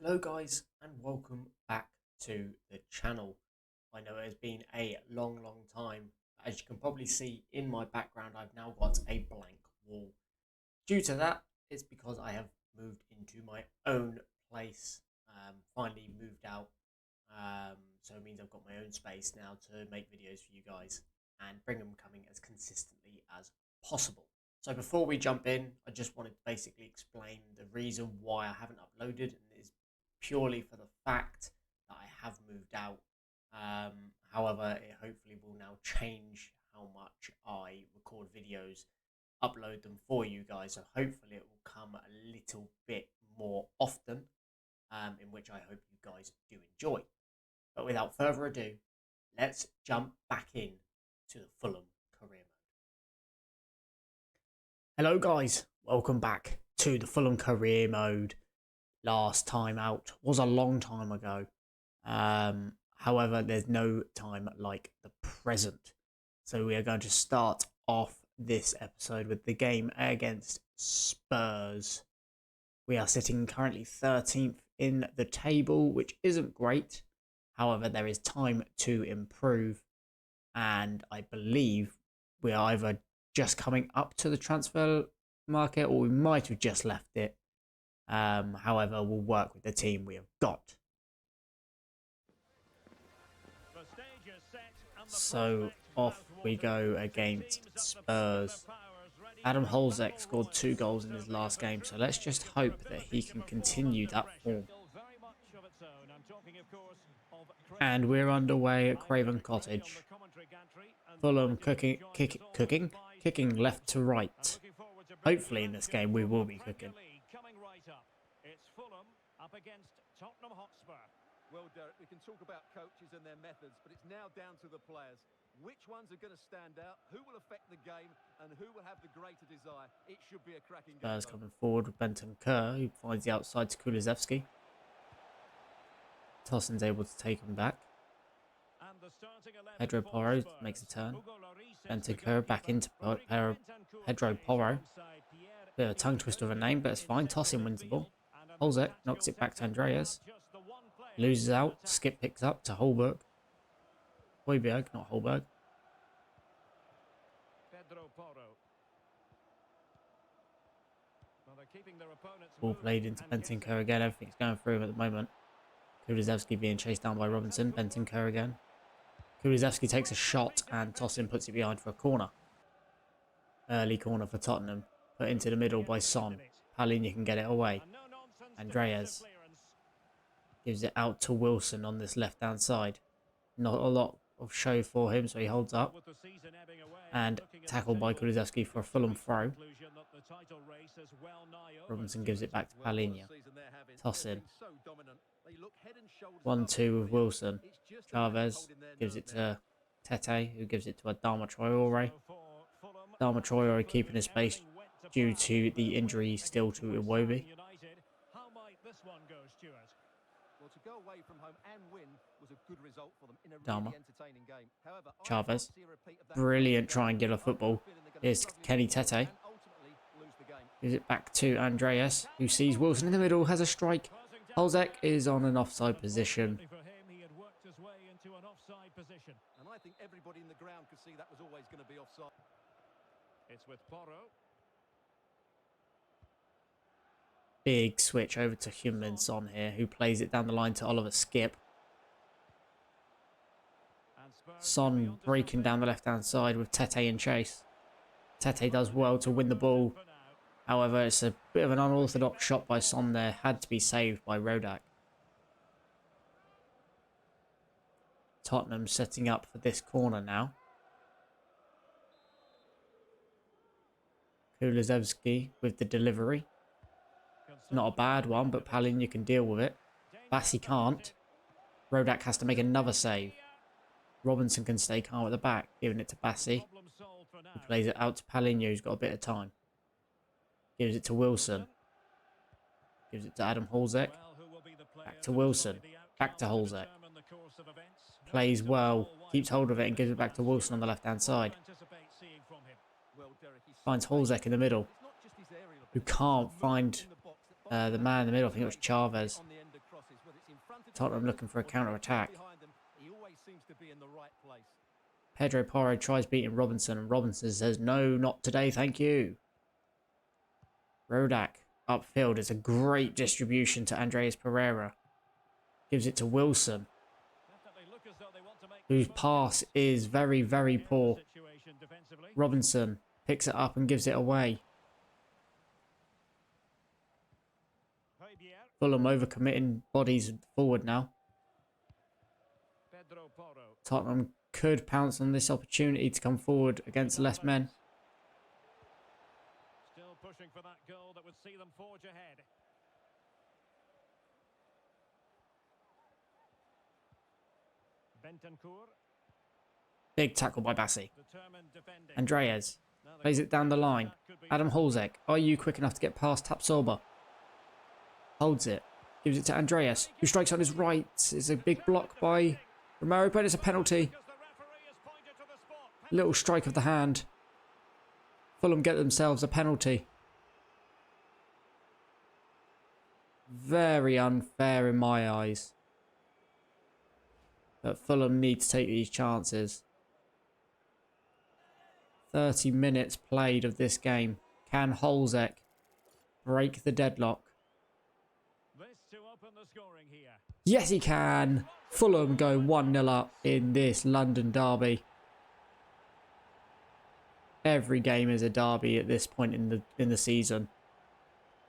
Hello guys and welcome back to the channel. I know it has been a long time. As you can probably see in my background, I've now got a blank wall. Due to that, it's because I have moved into my own place, finally moved out. So it means I've got my own space now to make videos for you guys and bring them coming as consistently as possible. So before we jump in, I just wanted to basically explain the reason why I haven't uploaded, and it is purely for the fact that I have moved out. However, it hopefully will now change how much I record videos, upload them for you guys. So hopefully it will come a little bit more often, in which I hope you guys do enjoy. But without further ado, let's jump back in to the Fulham career mode. Hello guys, welcome back to the Fulham career mode. Last time out was a long time ago. However, there's no time like the present. So we are going to start off this episode with the game against Spurs. We are sitting currently 13th in the table, which isn't great. However, there is time to improve. And I believe we are either just coming up to the transfer market or we might have just left it. However, we'll work with the team we have got. So off we go against Spurs. Adam Hlozek scored 2 goals in his last game, so let's just hope that he can continue that form. And we're underway at Craven Cottage. Fulham kicking left to right. Hopefully in this game we will be cooking. It's Fulham up against Tottenham Hotspur. Well, Derek, we can talk about coaches and their methods, but it's now down to the players. Which ones are going to stand out? Who will affect the game? And who will have the greater desire? It should be a cracking game. Spurs coming forward with Benton Kerr, who finds the outside to Hlozek. Tossin's able to take him back. Pedro Porro makes a turn. Benton Kerr back into Pedro Porro. Bit of a tongue twister of a name, but it's fine. Tossin wins the ball. Hlozek knocks it back to Andreas. Loses out. Skip picks up to Holberg. Højbjerg, not Holberg. Ball played into Benton Kerr again. Everything's going through him at the moment. Hlozek being chased down by Robinson. Benton Kerr again. Hlozek takes a shot and Tossin puts it behind for a corner. Early corner for Tottenham. Put into the middle by Son. Palhinha can get it away. Andreas gives it out to Wilson on this left-hand side. Not a lot of show for him, so he holds up. And tackled by Hlozek for a Fulham throw. Robinson gives it back to Palhinha. Tossin. 1-2 with Wilson. Chavez gives it to Tete, who gives it to Adama Traore. Adama Traore keeping his space due to the injury still to Iwobi. Dama. Chavez. Brilliant triangular football. Here's Kenny Tete. Gives it back to Andreas, who sees Wilson in the middle, has a strike. Hlozek is on an offside position. And I think everybody in the ground could see that was always going to be offside. It's with Porro. Big switch over to Heung-min Son here, who plays it down the line to Oliver Skip. Son breaking down the left-hand side with Tete in chase. Tete does well to win the ball. However, it's a bit of an unorthodox shot by Son there. Had to be saved by Rodak. Tottenham setting up for this corner now. Hlozek with the delivery. Not a bad one, but Palhinha can deal with it. Bassi can't. Rodak has to make another save. Robinson can stay calm at the back, giving it to Bassi. He plays it out to Palhinha, who's got a bit of time. Gives it to Wilson. Gives it to Adam Hlozek. Back to Wilson. Back to Hlozek. Plays well. Keeps hold of it and gives it back to Wilson on the left-hand side. Finds Hlozek in the middle, who can't find the man in the middle. I think it was Chavez. Tottenham looking for a counter-attack. Behind them, he always seems to be in the right place. Pedro Porro tries beating Robinson, and Robinson says, no, not today, thank you. Rodak upfield is a great distribution to Andreas Pereira. Gives it to Wilson, whose pass is very, very poor. Robinson picks it up and gives it away. Fulham overcommitting bodies forward now. Tottenham could pounce on this opportunity to come forward against less men. Still pushing for that goal that would see them forge ahead. Bentancur. Big tackle by Bassi. Determined defending. Andreas Now the plays it down the line. that could be Adam useful. Hlozek, are you quick enough to get past Tapsoba? Holds it. Gives it to Andreas, who strikes on his right. It's a big block by Romero, but it's a penalty. Because the referee has pointed to the spot. Little strike of the hand. Fulham get themselves a penalty. Very unfair in my eyes. But Fulham need to take these chances. 30 minutes played of this game. Can Hlozek break the deadlock? This to open the scoring here. Yes, he can. Fulham go 1-0 up in this London derby. Every game is a derby at this point in the season.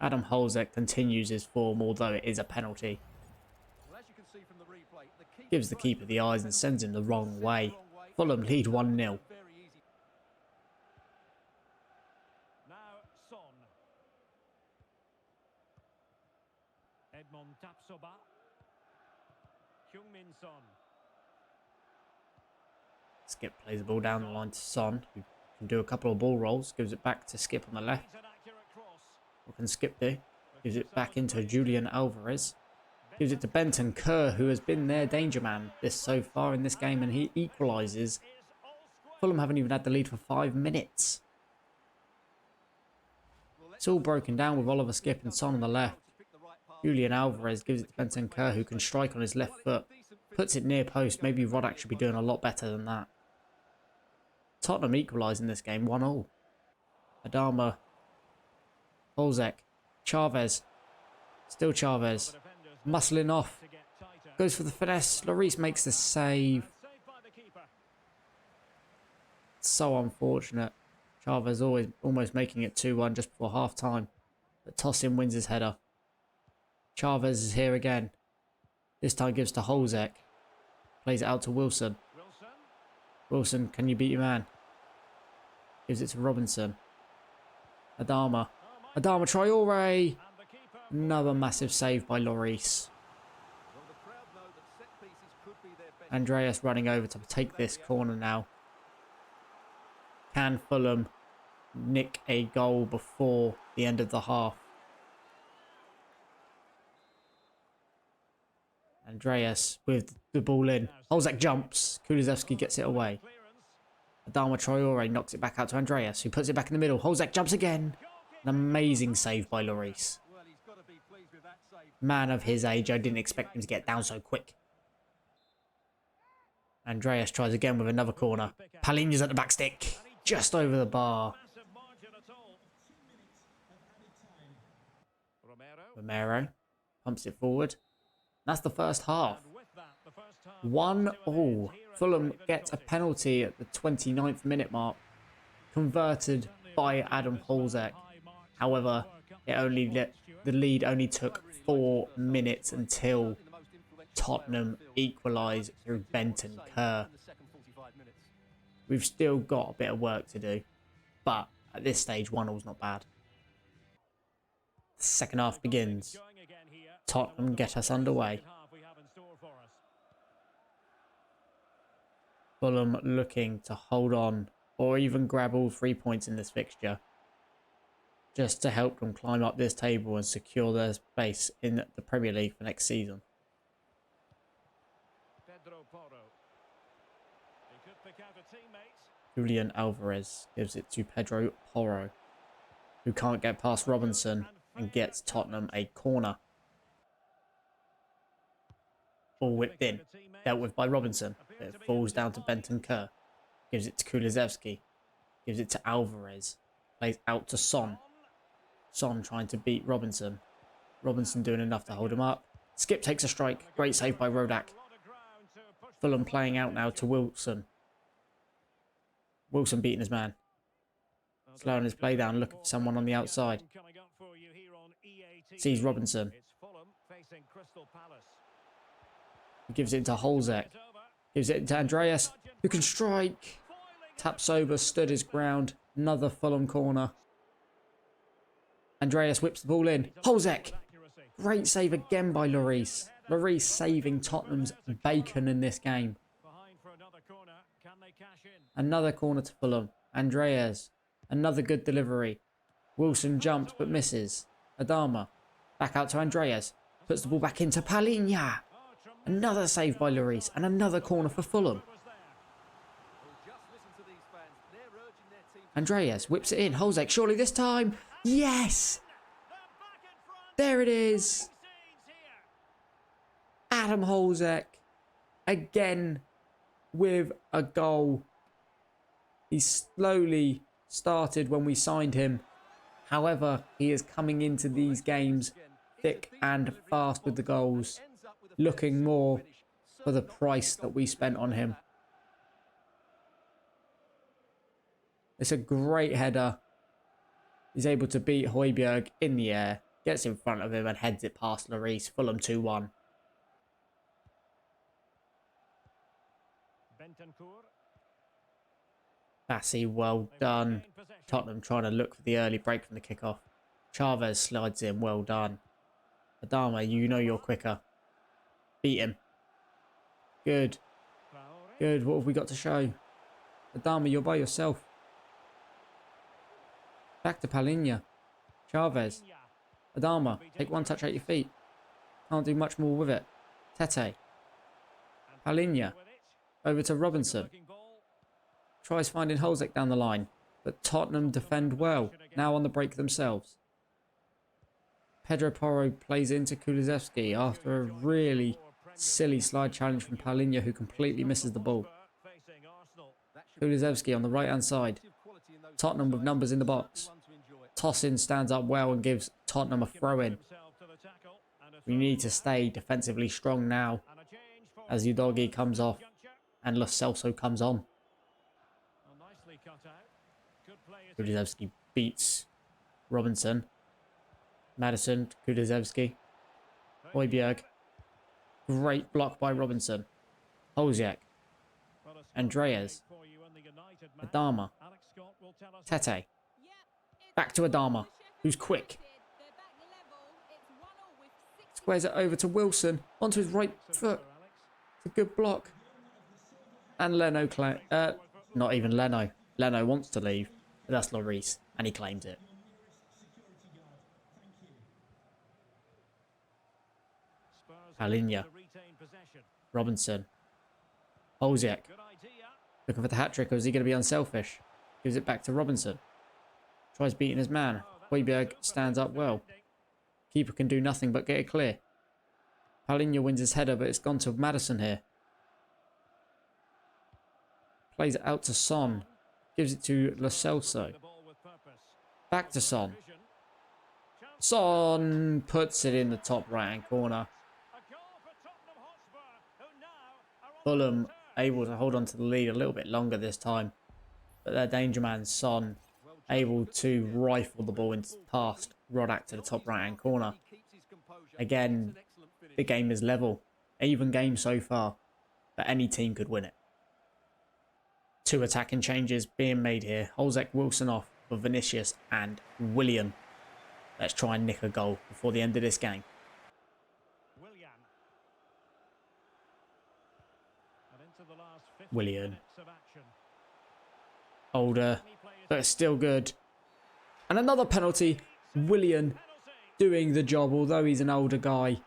Adam Hlozek continues his form, although it is a penalty. Well, as you can see from the replay, the keeper Gives the keeper the eyes and sends him the wrong way. Fulham lead 1-0. Very easy. Now Son. Edmond Tapsoba. Heung-min Son. Skip plays the ball down the line to Son, who can do a couple of ball rolls. Gives it back to Skip on the left. He's an accurate cross. What can Skip do? Gives it back into Julian Alvarez. Gives it to Benton Kerr, who has been their danger man so far in this game, and he equalises. Is all square. Fulham haven't even had the lead for 5 minutes. It's all broken down with Oliver Skip and Son on the left. Julian Alvarez gives it to Benton Kerr, who can strike on his left foot. Puts it near post. Maybe Rodak should be doing a lot better than that. Tottenham equalising this game 1-1. Adama. Hlozek. Chavez. Still Chavez. Muscling off. To get tighter. Goes for the finesse. Lloris makes the save. Saved by the keeper. So unfortunate. Chavez almost making it 2-1 just before half time. But Tosin wins his header. Chavez is here again. This time gives to Hlozek. Plays it out to Wilson. Wilson. Wilson, can you beat your man? Gives it to Robinson. Adama. Adama Traore. And the keeper. Another massive save by Lloris. Well, the crowd know that set pieces could be their best. Andreas running over to take this corner now. Can Fulham nick a goal before the end of the half? Andreas with the ball in. Hlozek jumps. Kulusevski gets it away. Adama Traore knocks it back out to Andreas, who puts it back in the middle. Hlozek jumps again. An amazing save by Lloris. Well, he's got to be pleased with that save. Man of his age, I didn't expect him to get down so quick. Andreas tries again with another corner. Palhinha's at the back stick. Just over the bar. Massive margin at all. Romero. Romero pumps it forward. That's the first half. And with that, the first half 1-1. Fulham get a penalty at the 29th minute mark. Converted by Adam Hlozek. However, the lead only took 4 minutes until Tottenham equalised through Benton Kerr. In the second 45 minutes. We've still got a bit of work to do, but at this stage, 1-1's not bad. The second half begins. going again here. Tottenham get us underway. Second half we have in store for us. Fulham looking to hold on or even grab all 3 points in this fixture, just to help them climb up this table and secure their space in the Premier League for next season. Pedro Porro. He could pick out a teammate. Julian Alvarez gives it to Pedro Porro, who can't get past Robinson and gets Tottenham a corner. Ball whipped in. Dealt with by Robinson. It falls down to Benton Kerr. Gives it to Kulusevski. Gives it to Alvarez. Plays out to Son. Son trying to beat Robinson. Robinson doing enough to hold him up. Skip takes a strike. Great save by Hlozek. Fulham playing out now to Wilson. Wilson beating his man. Slowing his play down, looking for someone on the outside. Sees Robinson. He gives it to Hlozek. Gives it to Andreas, who can strike. Taps over, stood his ground. Another Fulham corner. Andreas whips the ball in. Hlozek. Great save again by Lloris. Lloris saving Tottenham's bacon in this game. Another corner to Fulham. Andreas. Another good delivery. Wilson jumps but misses. Adama. Back out to Andreas. Puts the ball back into Palhinha. Another save by Lloris. And another corner for Fulham. Andreas whips it in. Hlozek surely this time. Yes! There it is. Adam Hlozek. Again with a goal. He slowly started when we signed him. However, he is coming into these games thick and fast with the goals. Looking more for the price that we spent on him. It's a great header. He's able to beat Højbjerg in the air. Gets in front of him and heads it past Lloris. Fulham 2-1. Bassi, well done. Tottenham trying to look for the early break from the kickoff. Chavez slides in, well done. Adama, you know you're quicker. Beat him. Good. Good, what have we got to show? Adama, you're by yourself. Back to Palhinha. Chavez. Adama, take one touch at your feet. Can't do much more with it. Tete. Palhinha. Over to Robinson. Tries finding Hlozek down the line. But Tottenham defend well. Now on the break themselves. Pedro Porro plays into Kulusevski after a really silly slide challenge from Palhinha, who completely misses the ball. Kulusevski on the right hand side. Tottenham with numbers in the box. Tosin stands up well and gives Tottenham a throw in. We need to stay defensively strong now as Udogie comes off and Lo Celso comes on. Kulusevski beats Robinson. Madison, Kulusevski. Højbjerg. Great block by Robinson. Hlozek. Andreas. Adama. Tete. Back to Adama, who's quick. Squares it over to Wilson. Onto his right foot. It's a good block. And Leno not even Leno. Leno wants to leave. But that's Lloris. And he claims it. Palhinha. Robinson. Hlozek. Looking for the hat-trick, or is he going to be unselfish? Gives it back to Robinson. Tries beating his man. Højbjerg stands up well. Keeper can do nothing but get it clear. Palhinha wins his header, but it's gone to Madison here. Plays it out to Son. Gives it to Lo Celso. Back to Son. Son puts it in the top right-hand corner. Fulham able to hold on to the lead a little bit longer this time. But their danger man, Son, able to rifle the ball into past Hlozek to the top right-hand corner. Again, the game is level. Even game so far. But any team could win it. Two attacking changes being made here. Hlozek Wilson off for Vinicius and Willian. Let's try and nick a goal before the end of this game. Willian. Older, but still good. And another penalty. Willian doing the job, although he's an older guy.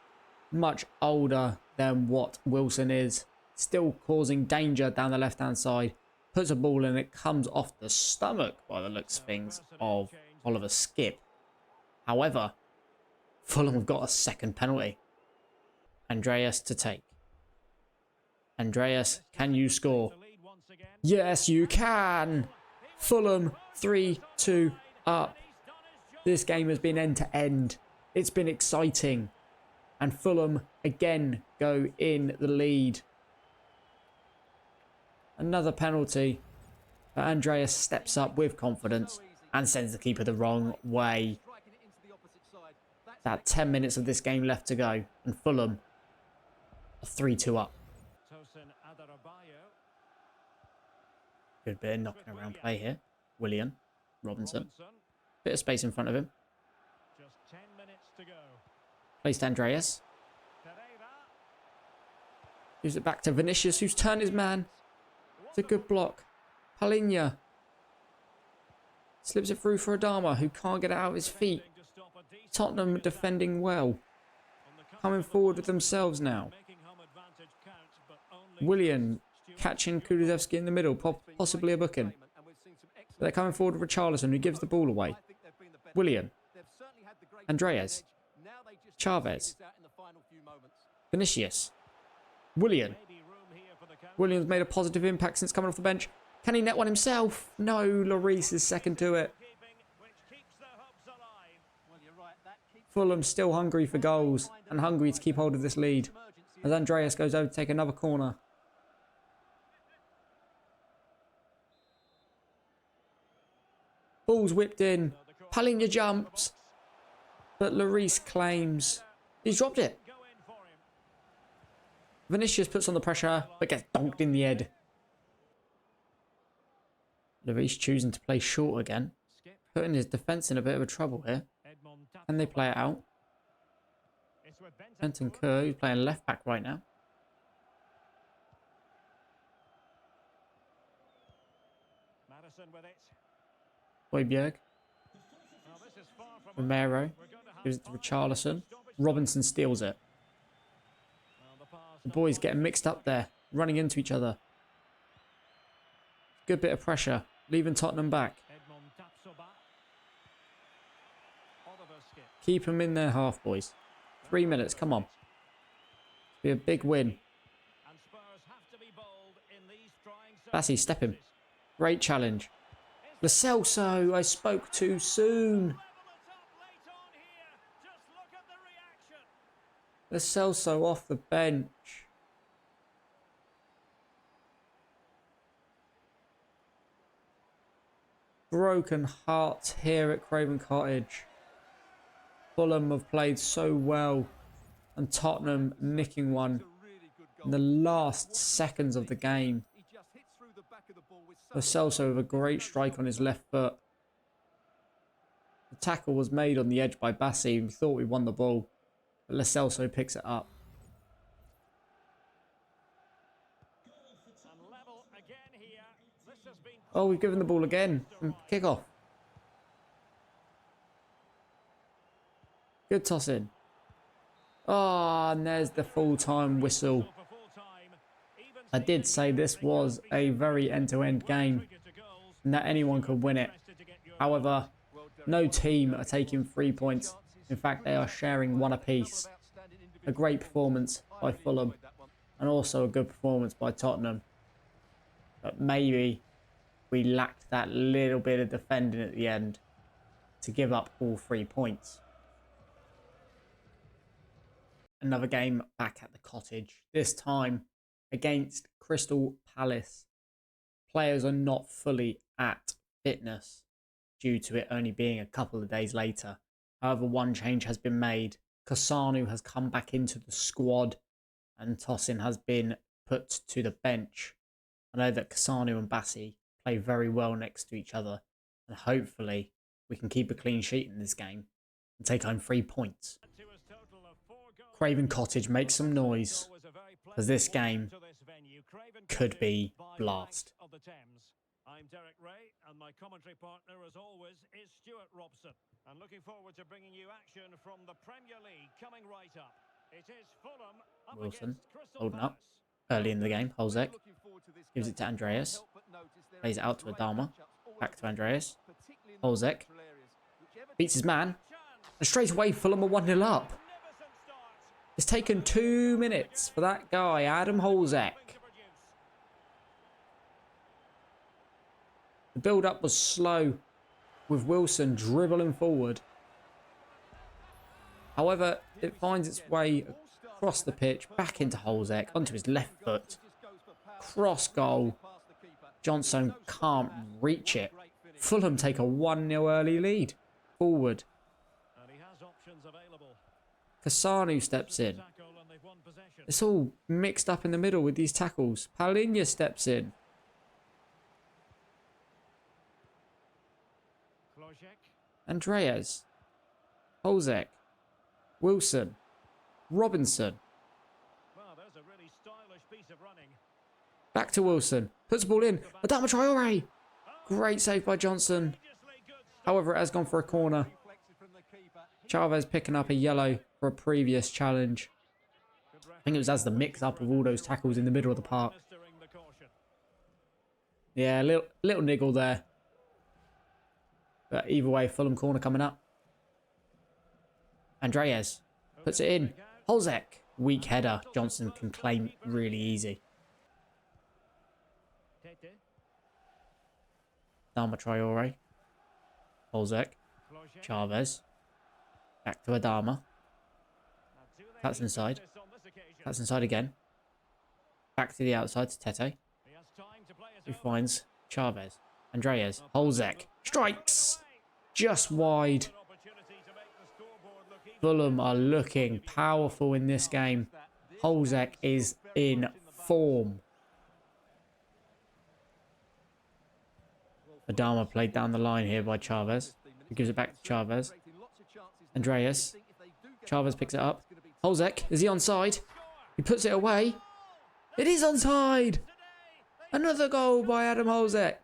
Much older than what Wilson is. Still causing danger down the left-hand side. Puts a ball in, it comes off the stomach by the looks of things of Oliver Skip. However, Fulham have got a second penalty. Andreas to take. Andreas, can you score? Yes, you can. Fulham 3-2 up. This game has been end to end. It's been exciting. And Fulham again go in the lead. Another penalty. But Andreas steps up with confidence and sends the keeper the wrong way. About 10 minutes of this game left to go. And Fulham are 3-2 up. Good bit of knocking around play here. Willian, Robinson. Bit of space in front of him. Just 10 minutes to go. Plays to Andreas. Gives it back to Vinicius, who's turned his man. It's a good block. Palinha. Slips it through for Adama, who can't get it out of his feet. Tottenham defending well. Coming forward with themselves now. Willian catching Kulusevski in the middle, possibly a booking. They're coming forward with Richarlison, who gives the ball away. Willian. Andreas. Chavez. Vinicius. Willian. Willian's made a positive impact since coming off the bench. Can he net one himself? No, Lloris is second to it. Fulham still hungry for goals and hungry to keep hold of this lead as Andreas goes over to take another corner. Ball's whipped in. Palinha jumps. But Lloris claims. He's dropped it. Vinicius puts on the pressure but gets donked in the head. Lloris choosing to play short again. Putting his defence in a bit of a trouble here. Can they play it out? Benton Kerr, who's playing left back right now. Højbjerg. Romero gives it to Richarlison. Robinson steals it. The boys getting mixed up there, running into each other. Good bit of pressure, leaving Tottenham back. Keep them in their half, boys. 3 minutes, come on. Be a big win. Bassey, step him. Great challenge. Lo Celso, I spoke too soon. Lo Celso off the bench. Broken hearts here at Craven Cottage. Fulham have played so well and Tottenham nicking one in the last seconds of the game. Lo Celso with a great strike on his left foot. The tackle was made on the edge by Bassey. We thought we won the ball, but Lo Celso picks it up. Oh, we've given the ball again. Kick off. Good toss in. Ah, and there's the full-time whistle. I did say this was a very end-to-end game and that anyone could win it. However, no team are taking 3 points. In fact, they are sharing one apiece. A great performance by Fulham and also a good performance by Tottenham. But maybe we lacked that little bit of defending at the end to give up all 3 points. Another game back at the Cottage, this time against Crystal Palace. Players are not fully at fitness due to it only being a couple of days later. However, one change has been made. Cassano has come back into the squad and Tosin has been put to the bench. I know that Cassano and Bassey play very well next to each other and hopefully we can keep a clean sheet in this game and take home 3 points. Craven Cottage makes some noise because this game could be blast. I'm Derek Ray and my commentary partner as always is Stuart Robson. And looking forward to bringing you action from the Premier League coming right up. It is Fulham up Wilson against Crystal holding up Palace. early in the game. Hlozek gives it to Andreas. Plays it out to Adama. Back to Andreas. Hlozek beats his man. And straight away Fulham are 1-0 up. It's taken 2 minutes for that guy, Adam Hlozek, The build-up was slow, with Wilson dribbling forward. However, it finds its way across the pitch, back into Hlozek, onto his left foot. Cross goal. Johnson can't reach it. Fulham take a 1-0 early lead. Forward. Kasanu steps in. It's all mixed up in the middle with these tackles. Paulinho steps in. Andreas. Hlozek. Wilson. Robinson. Back to Wilson. Puts the ball in. Adama Traore. Great save by Johnson. However, it has gone for a corner. Chavez picking up a yellow for a previous challenge. I think it was as the mix-up of all those tackles in the middle of the park. Yeah, little niggle there. But either way, Fulham corner coming up. Andreas puts it in. Hlozek. Weak header. Johnson can claim really easy. Adama Traore. Hlozek. Chavez. Back to Adama. That's inside. That's inside again. Back to the outside to Tete. Who finds Chavez. Andreas. Hlozek. Strikes! Just wide. Fulham are looking powerful in this game. Hlozek is in form. Adama played down the line here by Chavez. He gives it back to Chavez. Andreas. Chavez picks it up. Hlozek. Is he onside? He puts it away. It is onside! Another goal by Adam Hlozek.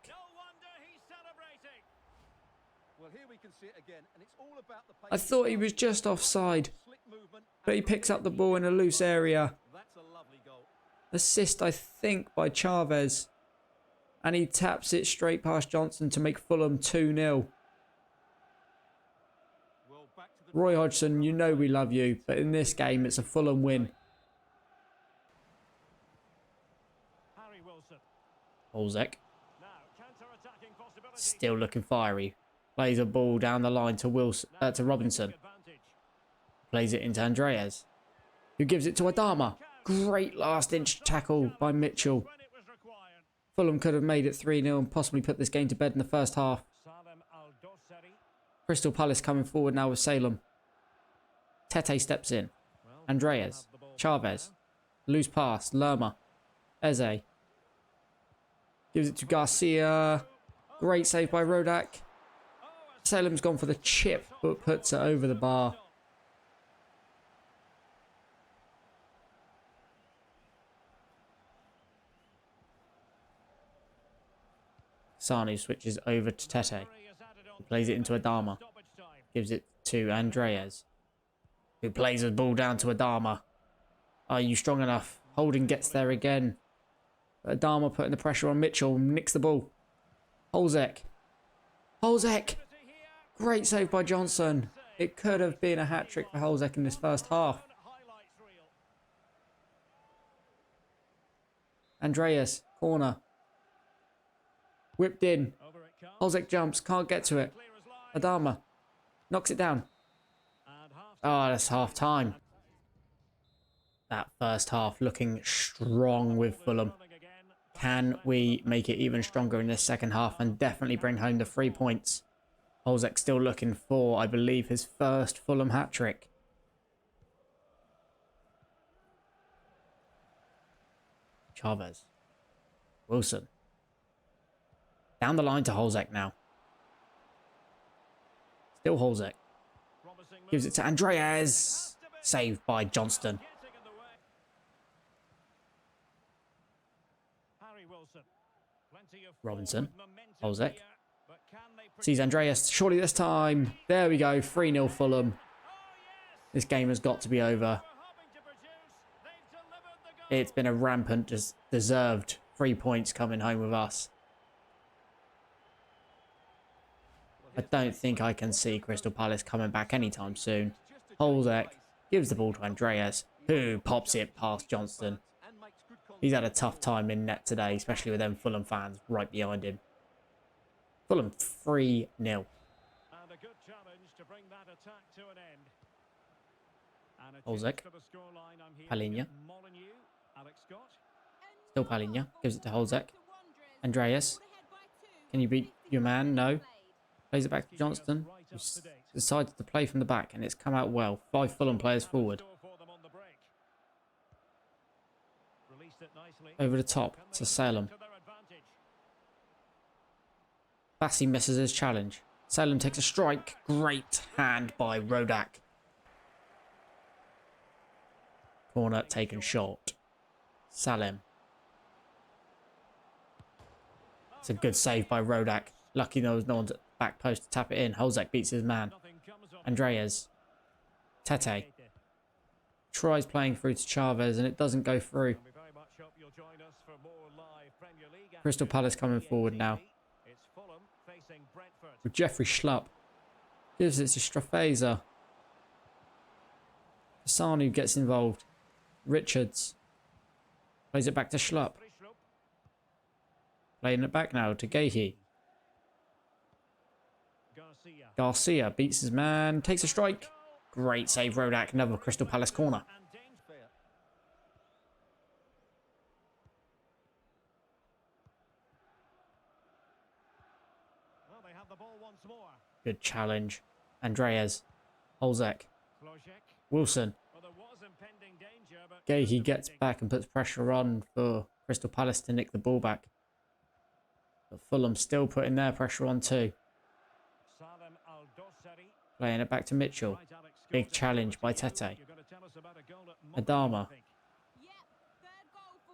I thought he was just offside, but he picks up the ball in a loose area. Assist, I think, by Chavez. And he taps it straight past Johnson to make Fulham 2-0. Roy Hodgson, you know we love you, but in this game, it's a Fulham win. Hlozek. Still looking fiery. Plays a ball down the line to Robinson. Plays it into Andreas, who gives it to Adama. Great last-inch tackle by Mitchell. Fulham could have made it 3-0 and possibly put this game to bed in the first half. Crystal Palace coming forward now with Salem. Tete steps in. Andreas. Chavez. Loose pass. Lerma. Eze. Gives it to Garcia. Great save by Rodak. Salem's gone for the chip, but puts it over the bar. Sanu switches over to Tete. He plays it into Adama. Gives it to Andreas, who plays the ball down to Adama. Are you strong enough? Holding gets there again. Adama putting the pressure on Mitchell. Nicks the ball. Hlozek. Hlozek. Great save by Johnson. It could have been a hat-trick for Hlozek in this first half. Andreas. Corner. Whipped in. Hlozek jumps. Can't get to it. Adama. Knocks it down. Oh, that's half time. That first half looking strong with Fulham. Can we make it even stronger in this second half and definitely bring home the 3 points? Hlozek still looking for, I believe, his first Fulham hat-trick. Chavez. Wilson. Down the line to Hlozek now. Still Hlozek. Gives it to Andreas. Saved by Johnston. Robinson. Hlozek. Sees Andreas. Surely this time. There we go. 3-0 Fulham. This game has got to be over. It's been a rampant, deserved 3 points coming home with us. I don't think I can see Crystal Palace coming back anytime soon. Hlozek gives the ball to Andreas, who pops it past Johnston. He's had a tough time in net today, especially with them Fulham fans right behind him. Fulham 3-0. And a good challenge to bring that attack to an end. And a change Hlozek. to the scoreline. I'm hearing Palhinha. Molyneux, Alex Scott. Still Palhinha. Gives it to Hlozek. Andreas. Can you beat your man? No. Plays it back to Johnston, who decides to play from the back, and it's come out well. 5 Fulham players forward. Over the top to Salem. Bassi misses his challenge. Salem takes a strike. Great hand by Hlozek. Corner taken short. Salem. It's a good save by Hlozek. Lucky there was no one at the back post to tap it in. Hlozek beats his man. Andreas. Tete. Tries playing through to Chavez and it doesn't go through. Crystal Palace coming forward now. With Jeffrey Schlupp. Gives it to Strafeza. Sanu gets involved. Richards. Plays it back to Schlupp. Playing it back now to Gehi. Garcia beats his man. Takes a strike. Great save, Hlozek. Another Crystal Palace corner. Good challenge. Andreas. Hlozek. Wilson. Gehi gets back and puts pressure on for Crystal Palace to nick the ball back. But Fulham still putting their pressure on too. Playing it back to Mitchell. Big challenge by Tete. Adama.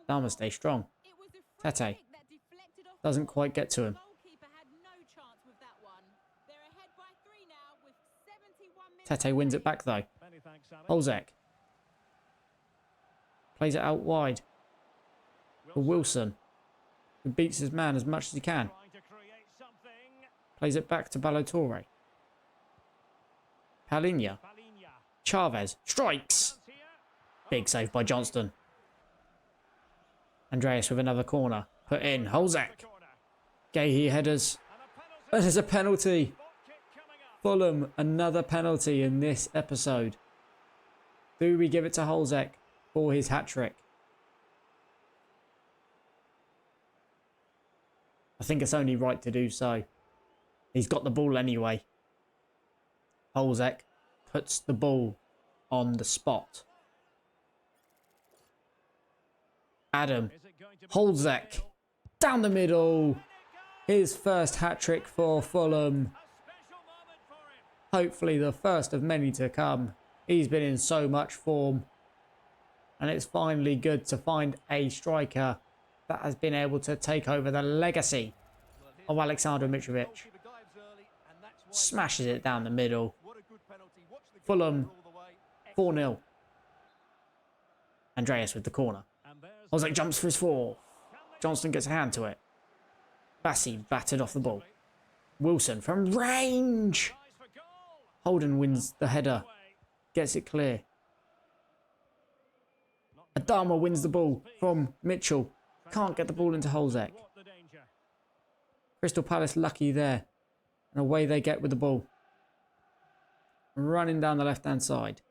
Adama stays strong. Tete. Doesn't quite get to him. Tete wins it back though. Hlozek. Plays it out wide. For Wilson. Who beats his man as much as he can. Plays it back to Balotore. Palhinha. Chavez. Strikes. Big save by Johnston. Andreas with another corner. Put in. Hlozek. Gehi headers. And there's a penalty. Fulham, another penalty in this episode. Do we give it to Hlozek for his hat-trick? I think it's only right to do so. He's got the ball anyway. Hlozek puts the ball on the spot. Adam. Hlozek. Down the middle. His first hat-trick for Fulham. Hopefully the first of many to come. He's been in so much form. And it's finally good to find a striker that has been able to take over the legacy of Alexander Mitrovic. Smashes it down the middle. Fulham 4-0. Andreas with the corner. Hlozek jumps for his 4. Johnston gets a hand to it. Bassi battered off the ball. Wilson from range. Holden wins the header. Gets it clear. Adama wins the ball from Mitchell. Can't get the ball into Hlozek. Crystal Palace lucky there. And away they get with the ball. Running down the left-hand side.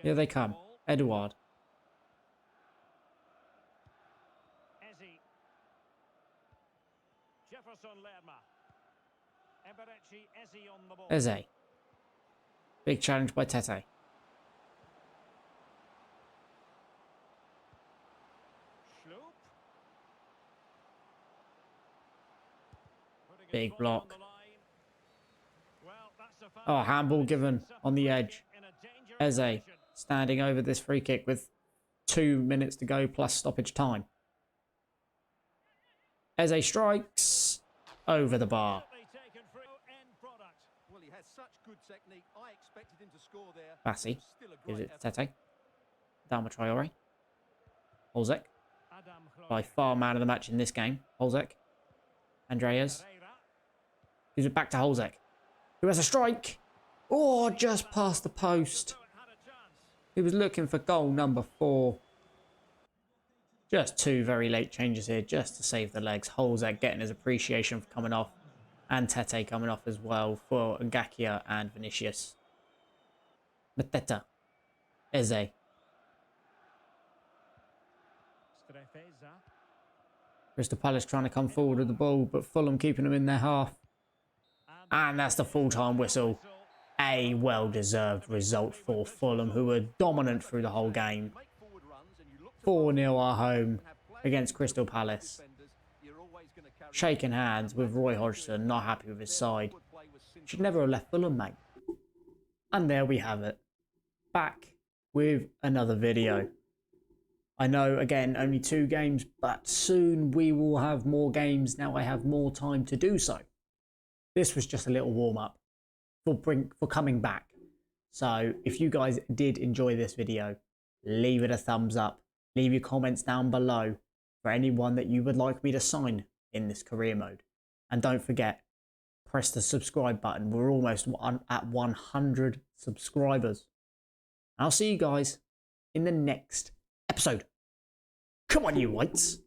Here they come. Edouard. Eze. Big challenge by Tete. Big block. Oh, handball given on the edge. Eze standing over this free kick with 2 minutes to go plus stoppage time. Eze strikes over the bar. Bassi gives it to Tete. Dalma Traore. Hlozek. By far man of the match in this game. Hlozek. Andreas. Gives it back to Hlozek. Who has a strike. Oh, just past the post. He was looking for goal number 4. Just two very late changes here just to save the legs. Hlozek getting his appreciation for coming off. And Tete coming off as well for Ngakia and Vinicius. Mateta. Eze. Strefeza. Crystal Palace trying to come forward with the ball, but Fulham keeping them in their half. And that's the full-time whistle. A well-deserved result for Fulham, who were dominant through the whole game. 4-0 at home against Crystal Palace. Shaking hands with Roy Hodgson, not happy with his side. Should never have left Fulham, mate. And there we have it. Back with another video. I know, again, only 2 games, but soon we will have more games. Now I have more time to do so. This was just a little warm-up for coming back. So if you guys did enjoy this video, leave it a thumbs up. Leave your comments down below for anyone that you would like me to sign in this career mode. And don't forget, press the subscribe button. We're almost at 100 subscribers. I'll see you guys in the next episode. Come on, you whites.